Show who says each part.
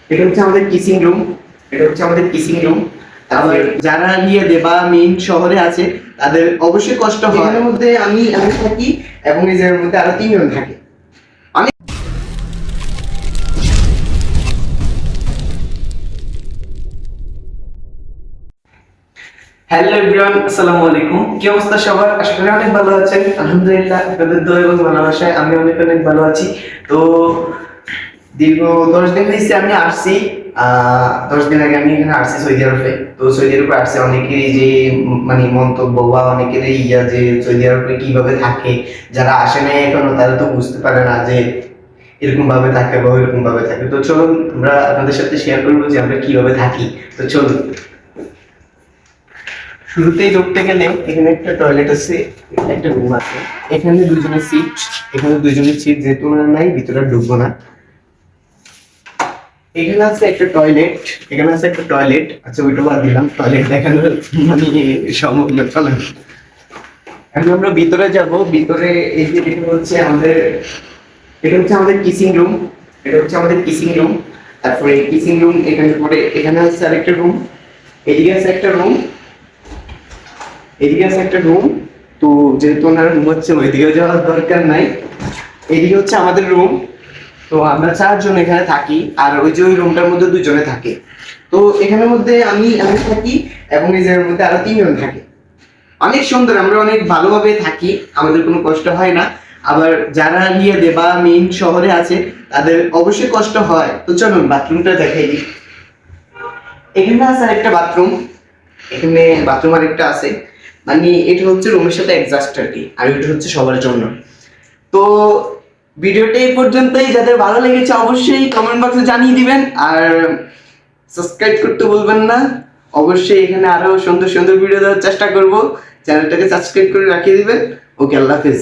Speaker 1: এটা হচ্ছে আমাদের কিসিং রুম। এটা হচ্ছে আমাদের কিসিং রুম। আবার যারা বা মেইন শহরে আছে তাদের অবশ্যই কষ্ট হয়। এর মধ্যে আমি থাকি এবং এই জায়গার মধ্যে আরো 3 জন থাকে। আমি হ্যালো এভরিওয়ান, আসসালামু আলাইকুম। কি অবস্থা সবার? আশা করি অনেক ভালো আছেন। আলহামদুলিল্লাহ, আপনাদের দোয়া এবং ভালোবাসায় আমি অনেক অনেক ভালো আছি। তো দীর্ঘ 10 দিন হয়েছে আমি আসছি। 10 দিন আগে আমি এখানে আসছি সৌদি আরবে। তো সৌদি আরবে আসছে অনেকেরই যে মানে মন্তব্য বা অনেকেরই যে সৌদি আরবে কিভাবে থাকে, যারা আসে নাই এখনো তারা তো বুঝতে পারে না যে এরকম ভাবে থাকে বা এরকম ভাবে থাকে। তো চলুন আমরা আপনাদের সাথে শেয়ার করবো যে আমরা কিভাবে থাকি। তো চলুন, শুরুতেই ঢুকতে গেলে এখানে একটা টয়লেট আছে, একটা রুম আছে, এখানে দুজনের সিট, এখানে দুজনের সিট যেহেতু ওনার নাই ভিতরে ঢুকবো না। এখানে আছে একটা টয়লেট, এখানে আছে একটা টয়লেট। আচ্ছা ওইটা বাদ দিলাম, টয়লেট দেখানোর মানে সম্ভব না। চলেন এখন আমরা ভিতরে যাব। ভিতরে এই যে এটা হচ্ছে আমাদের, এটা হচ্ছে আমাদের কিসিং রুম। এটা হচ্ছে আমাদের কিসিং রুম। তারপরে কিসিং রুম এখানে পরে, এখানে আছে আরেকটা রুম, এদিকে আছে একটা রুম, এদিকে আছে একটা রুম। তো যেহেতু ওনারা রুম হচ্ছে ওইদিকে যাওয়ার দরকার নাই, এদিকে হচ্ছে আমাদের রুম। তো আমরা 4 জন এখানে থাকি, আর ওই যে ওই রুমটার মধ্যে 2 জনে থাকে। তো এখানের মধ্যে আমি থাকি এবং এই জায়গার মধ্যে আরো 3 জন থাকে। অনেক সুন্দর, আমরা অনেক ভালোভাবে থাকি, আমাদের কোনো কষ্ট হয় না। আবার যারা বা মেইন শহরে আছে তাদের অবশ্যই কষ্ট হয়। তো চলুন বাথরুমটা দেখাই দিই। এখানে আছে আরেকটা বাথরুম, এখানে বাথরুম আরেকটা আছে। মানে এটা হচ্ছে রুমের সাথে অ্যাডজাস্ট আর কি, আর এটা হচ্ছে সবার জন্য। তো ভিডিওটা এই পর্যন্তই। যাদের ভালো লেগেছে অবশ্যই কমেন্ট বক্সে জানিয়ে দিবেন, আর সাবস্ক্রাইব করতে ভুলবেন না। অবশ্যই এখানে আরো সুন্দর সুন্দর ভিডিও দেওয়ার চেষ্টা করব। চ্যানেলটাকে সাবস্ক্রাইব করে রাখিয়ে দিবেন। ওকে, আল্লাহ হাফেজ।